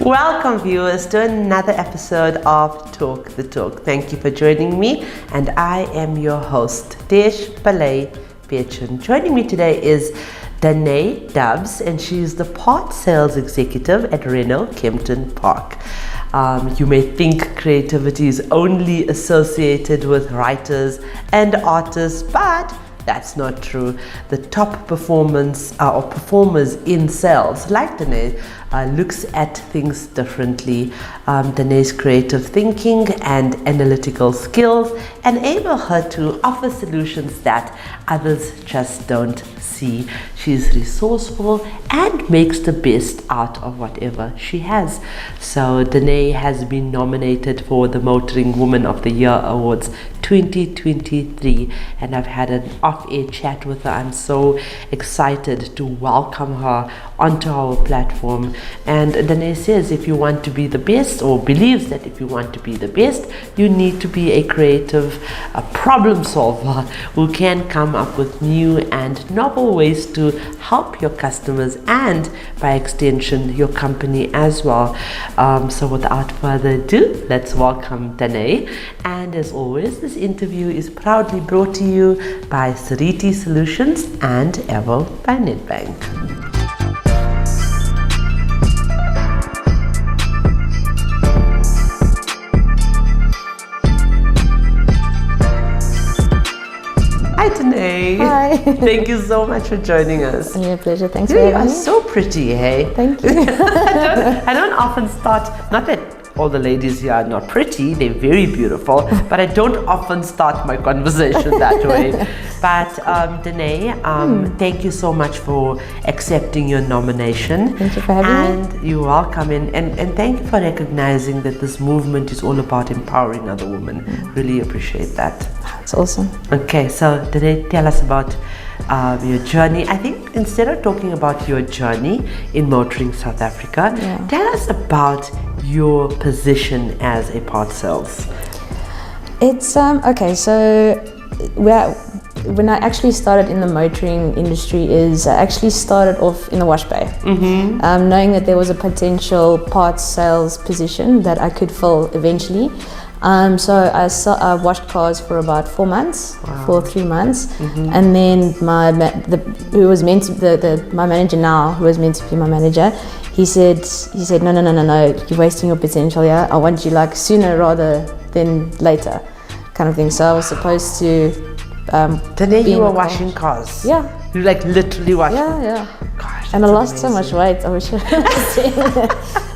Welcome viewers to another episode of Talk the Talk. Thank you for joining me, and I am your host, Desh Palay Piachun. Joining me today is Dane Dubs, and she's the part sales executive at Renault Kempton Park. You may think creativity is only associated with writers and artists, but that's not true. The top performers in sales, like Dane, looks at things differently. Dane's creative thinking and analytical skills enable her to offer solutions that others just don't see. She's resourceful and makes the best out of whatever she has. So Dane has been nominated for the Motoring Woman of the Year Awards 2023, and I've had an off-air chat with her. I'm so excited to welcome her onto our platform. And Dane says if you want to be the best, or believes that if you want to be the best, you need to be a creative problem solver who can come up with new and novel ways to help your customers and by extension your company as well. So without further ado, let's welcome Dane. And as always, this interview is proudly brought to you by Sariti Solutions and Evo by Nedbank. Hi Dane. Hi. Thank you so much for joining us. Yeah, pleasure. Thanks You for are having me. so pretty, hey? Thank you. I don't often start, not that all the ladies here are not pretty, they're very beautiful, but I don't often start my conversation that way. But Dane, thank you so much for accepting your nomination. Thank you for having me. And you're welcome, and thank you for recognizing that this movement is all about empowering other women. Really appreciate that. It's awesome. Okay, so Dane, tell us about your journey. I think instead of talking about your journey in motoring South Africa, tell us about your position as a part sales. It's okay. So when I actually started in the motoring industry, I actually started off in the wash bay, knowing that there was a potential parts sales position that I could fill eventually. So I washed cars for about 4 months, for 3 months, and then my manager now, who was meant to be my manager, he said no, you're wasting your potential. Yeah, I want you like sooner rather than later, kind of thing. So I was supposed to. Today you were washing cars. Yeah. You like literally washing. Yeah. Gosh, and I lost so much weight. I wish I was saying that.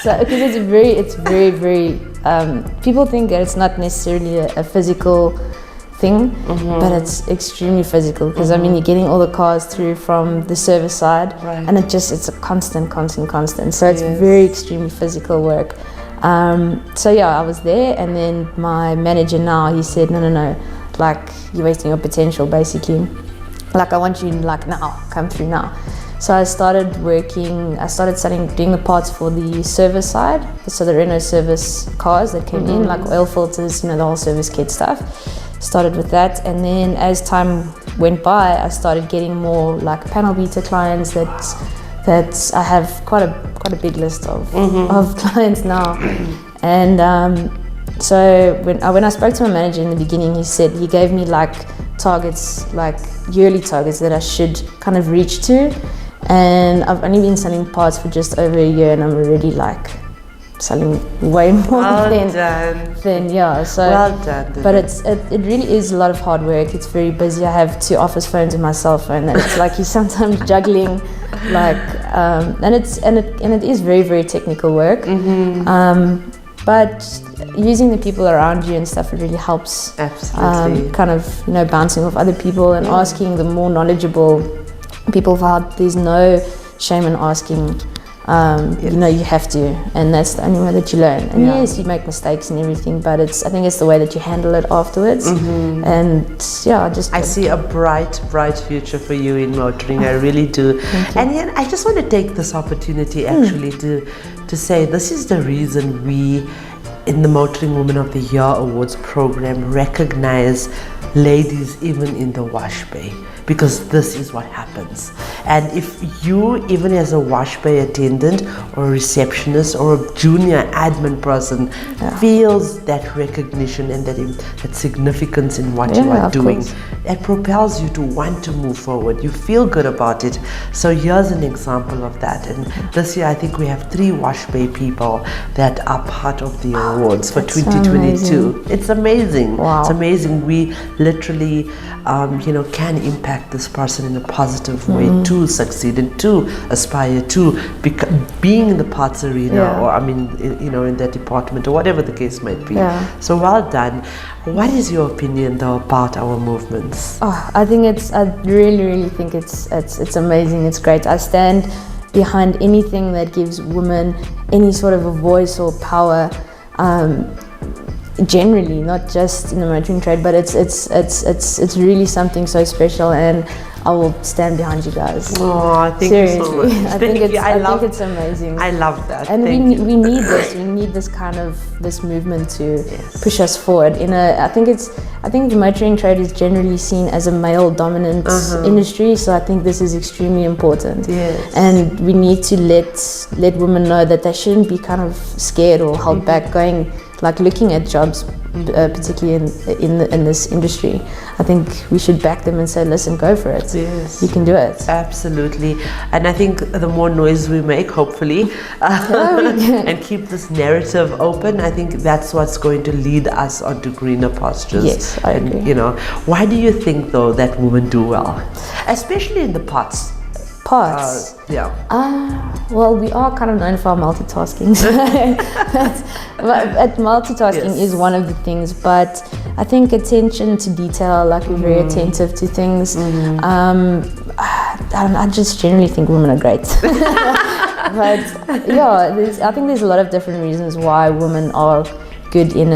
So because it's very. People think that it's not necessarily a physical thing, but it's extremely physical because I mean you're getting all the cars through from the service side, and it's a constant. So it's very extremely physical work. So yeah, I was there, and then my manager now, he said no, like you're wasting your potential basically. Like I want you like now, come through now. So I started doing the parts for the service side, so the Renault service cars that came in, like oil filters, the whole service kit stuff. Started with that, and then as time went by, I started getting more like panel beater clients that I have quite a big list of clients now. And so when I spoke to my manager in the beginning, he gave me like targets, like yearly targets that I should kind of reach to. And I've only been selling parts for just over a year, and I'm already like selling way more than yeah. So well done. But it really is a lot of hard work. It's very busy. I have 2 office phones and my cell phone, and it's like you're sometimes juggling, like and it is very, very technical work. But using the people around you and stuff, it really helps. Absolutely. Kind of bouncing off other people and asking the more knowledgeable people for help. There's no shame in asking. You have to, and that's the only way that you learn. And yes, you make mistakes and everything, but I think it's the way that you handle it afterwards. And I see a bright future for you in motoring. I really do. And yet I just want to take this opportunity actually to say this is the reason we in the Motoring Woman of the Year Awards program recognize ladies even in the wash bay, because this is what happens. And if you, even as a wash bay attendant or a receptionist or a junior admin person, feels that recognition and that significance in what you are doing, it propels you to want to move forward. You feel good about it. So here's an example of that. And this year I think we have 3 wash bay people that are part of the awards for 2022. It's amazing. Wow. It's amazing. We literally can impact this person in a positive way to succeed and to aspire to being in the parts arena, or in that department, or whatever the case might be. So well done. What is your opinion though about our movements? I really think it's amazing. It's great. I stand behind anything that gives women any sort of a voice or power, generally, not just in the motoring trade, but it's really something so special, and I will stand behind you guys. Oh, thank Seriously. you so much. I think it's amazing. I love that. And we need this. We need this kind of this movement to push us forward. I think the motoring trade is generally seen as a male dominant industry, so I think this is extremely important. Yes. And we need to let women know that they shouldn't be kind of scared or held back looking at jobs, particularly in this industry. I think we should back them and say, listen, go for it. Yes. You can do it. Absolutely. And I think the more noise we make, hopefully, and keep this narrative open, I think that's what's going to lead us onto greener pastures. Yes, I agree. Why do you think though that women do well, especially in the parts? Well, we are kind of known for our multitasking. but multitasking is one of the things, but I think attention to detail, we're very attentive to things. I just generally think women are great. But I think there's a lot of different reasons why women are good in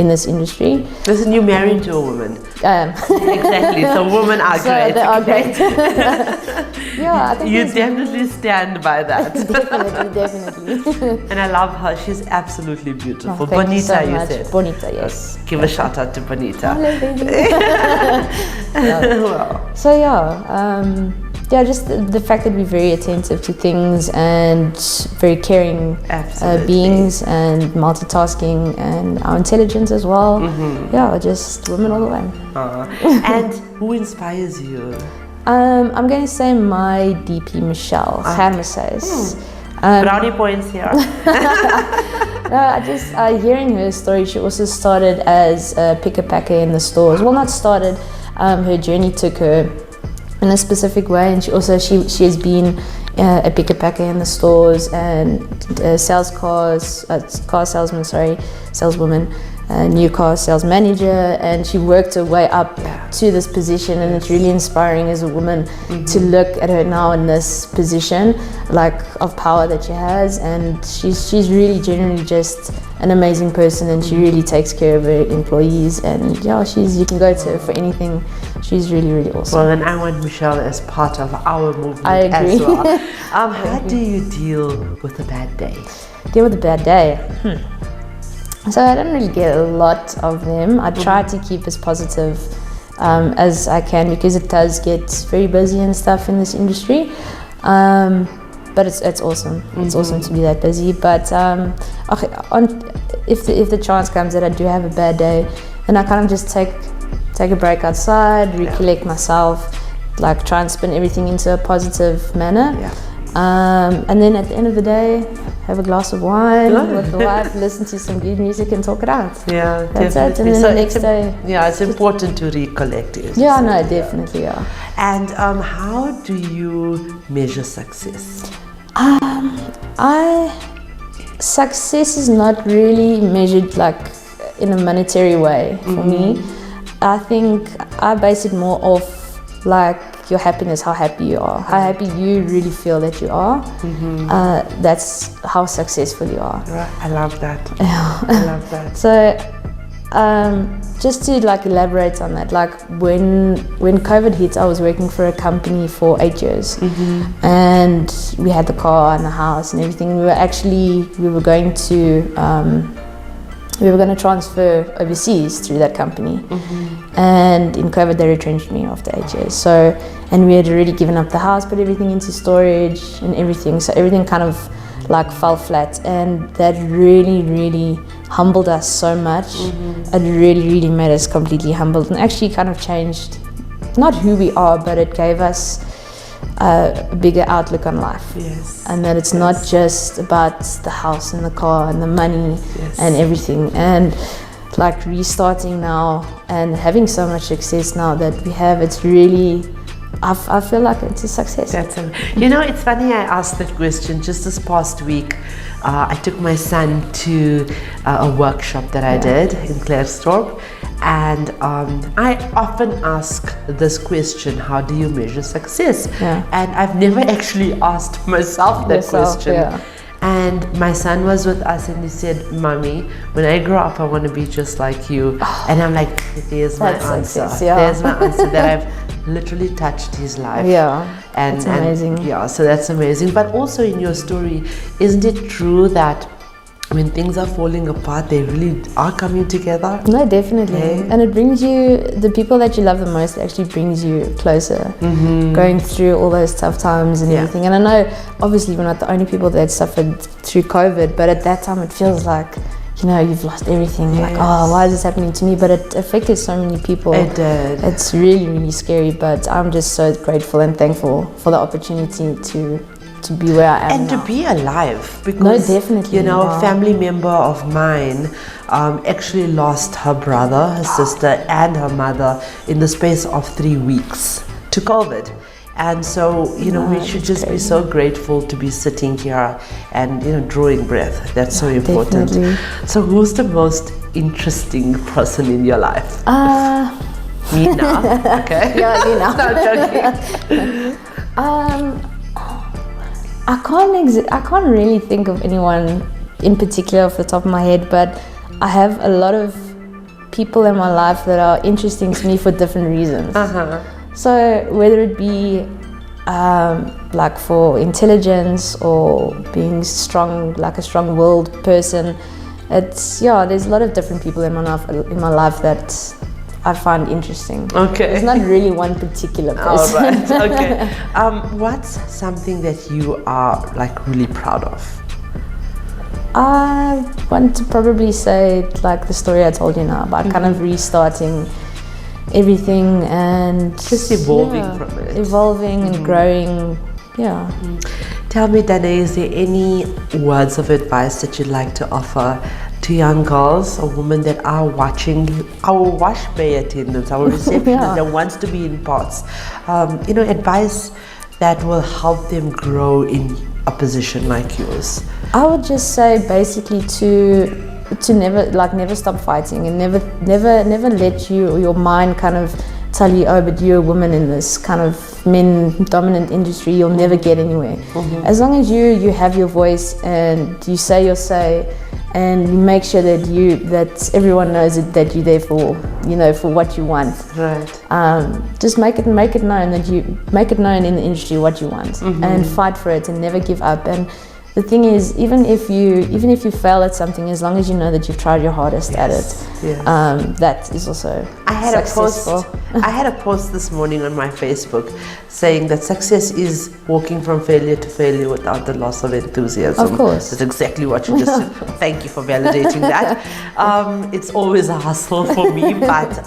this industry. Listen, you're married to a woman. Exactly. So women are great. They are great. I think you definitely stand by that. Definitely. And I love her. She's absolutely beautiful. Thank Bonita, you you said. Bonita, yes. Give a shout out to Bonita. Hello, baby. Wow. So just the fact that we're very attentive to things and very caring beings, and multitasking, and our intelligence as well. Just women all the way. And who inspires you? I'm going to say my DP Michelle Hermeses. Brownie points here. Hearing her story, she also started as a picker-packer in the stores. Well, not started, her journey took her in a specific way, and she has been a picker-packer in the stores and saleswoman, new car sales manager, and she worked her way up to this position, and it's really inspiring as a woman to look at her now in this position of power that she has, and she's really genuinely just an amazing person, and she really takes care of her employees, and you can go to her for anything. She's really, really awesome. Well, and I want Michelle as part of our movement I agree. as well. How do you deal with a bad day? Deal with a bad day? So I don't really get a lot of them. I try to keep as positive as I can, because it does get very busy and stuff in this industry. But it's awesome. It's awesome to be that busy. But if the chance comes that I do have a bad day, then I kind of just take a break outside, recollect myself, try and spin everything into a positive manner. And then at the end of the day, have a glass of wine with the wife, listen to some good music, and talk it out. Yeah, that's definitely. it. And then the next day. Yeah, it's important to recollect it. Definitely. And how do you measure success? Success is not really measured in a monetary way for me. I think I base it more off your happiness, how happy you are, how happy you really feel that you are. That's how successful you are. I love that. I love that. So just to elaborate on that, when COVID hit, I was working for a company for 8 years, and we had the car and the house and everything. We were going to we were going to transfer overseas through that company. And in COVID, they retrenched me after 8 years. So, and we had already given up the house, put everything into storage and everything. So everything kind of like fell flat, and that really, really humbled us so much. It really, really made us completely humbled, and actually kind of changed not who we are, but it gave us a bigger outlook on life. Yes. And that it's not just about the house and the car and the money and everything. And like restarting now and having so much success now that we have, it's really, I feel like it's a success. You know, it's funny I asked that question just this past week. I took my son to a workshop that I did in Klerksdorp, and I often ask this question, how do you measure success? And I've never actually asked myself that question. And my son was with us and he said, Mommy, when I grow up I want to be just like you. And I'm like, there's my answer. There's my answer, that I've literally touched his life. And that's amazing. So that's amazing. But also in your story, isn't it true that when things are falling apart, they really are coming together? No, definitely. And it brings you, the people that you love the most actually brings you closer, going through all those tough times and everything. And I know, obviously, we're not the only people that suffered through COVID, but at that time it feels like, you know, you've lost everything. Like, oh, why is this happening to me? But it affected so many people. It did. It's really, really scary, but I'm just so grateful and thankful for the opportunity to be where I am and now. To be alive, because no, definitely, you know, a family member of mine actually lost her brother, her sister and her mother in the space of 3 weeks to COVID. And so, you know, we should just be so grateful to be sitting here and, you know, drawing breath. That's so important. Definitely. So who's the most interesting person in your life? Me now. Okay. Yeah, you know. No, joking. I can't really think of anyone in particular off the top of my head, but I have a lot of people in my life that are interesting to me for different reasons. So whether it be like for intelligence or being strong, like a strong-willed person, it's there's a lot of different people in my life that I find interesting. Okay. It's not really one particular person. All right. Okay. What's something that you are like really proud of? I want to probably say like the story I told you now about kind of restarting everything and just evolving from it. Evolving and growing. Tell me, Dane, is there any words of advice that you'd like to offer to young girls or women that are watching our wash bay attendants, our receptionists that wants to be in pots? You know, advice that will help them grow in a position like yours. I would just say basically to never stop fighting, and never let your mind kind of tell you, oh, but you're a woman in this kind of men dominant industry, you'll never get anywhere. As long as you have your voice and you say your say, and you make sure that everyone knows that you're there for, you know, for what you want. Right. Just make it known that you make it known in the industry what you want, and fight for it and never give up. And the thing is, even if you fail at something, as long as you know that you've tried your hardest at it, that is also successful. I had a post this morning on my Facebook saying that success is walking from failure to failure without the loss of enthusiasm. Of course. That's exactly what you just said. Thank you for validating that. It's always a hustle for me, but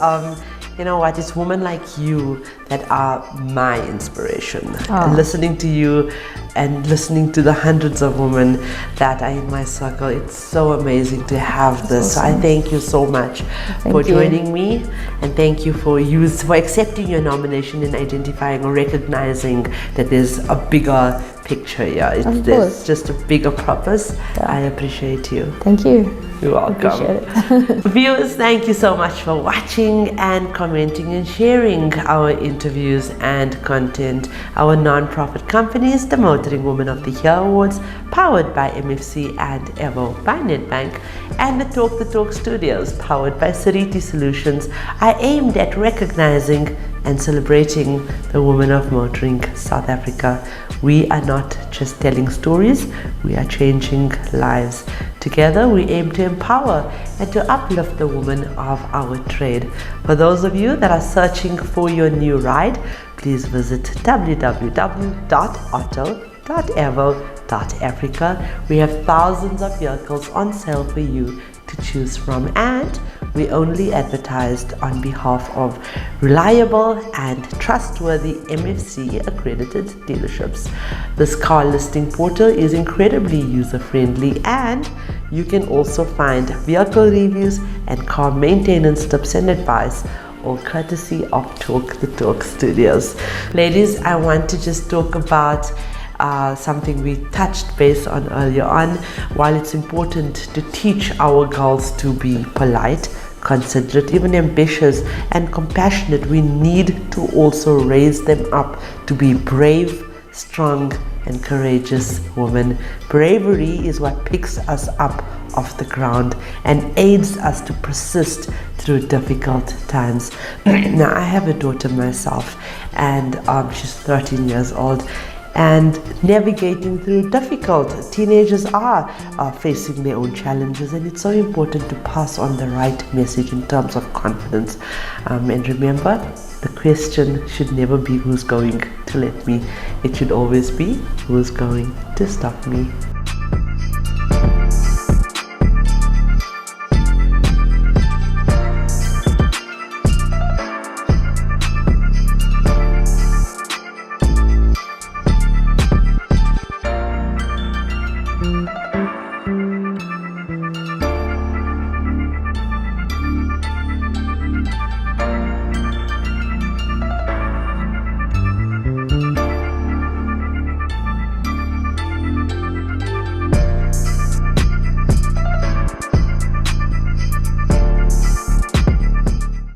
you know what, it's women like you that are my inspiration. And listening to you and listening to the hundreds of women that are in my circle, it's so amazing to have this. Awesome. So I thank you so much for joining me, and thank you for accepting your nomination and identifying or recognizing that there's a bigger picture here. There's just a bigger purpose. I appreciate you. Thank you. You're welcome. Appreciate it. Viewers, thank you so much for watching and commenting and sharing our interviews and content. Our non-profit company is the Motoring Woman of the Year Awards, powered by MFC and Evo by Nedbank, and the Talk the Talk Studios, powered by Sariti Solutions, are aimed at recognizing and celebrating the women of motoring South Africa. We are not just telling stories, we are changing lives. Together we aim to empower and to uplift the women of our trade. For those of you that are searching for your new ride, please visit www.otto.evo.africa. We have thousands of vehicles on sale for you to choose from, and we only advertised on behalf of reliable and trustworthy MFC accredited dealerships. This car listing portal is incredibly user-friendly, and you can also find vehicle reviews and car maintenance tips and advice, all courtesy of Talk the Talk Studios. Ladies, I want to just talk about something we touched base on earlier on. While it's important to teach our girls to be polite, considerate, even ambitious and compassionate, we need to also raise them up to be brave, strong and courageous women. Bravery is what picks us up off the ground and aids us to persist through difficult times. Now, I have a daughter myself, and she's 13 years old, and navigating through difficult. Teenagers are facing their own challenges, and it's so important to pass on the right message in terms of confidence. And remember, the question should never be who's going to let me. It should always be who's going to stop me.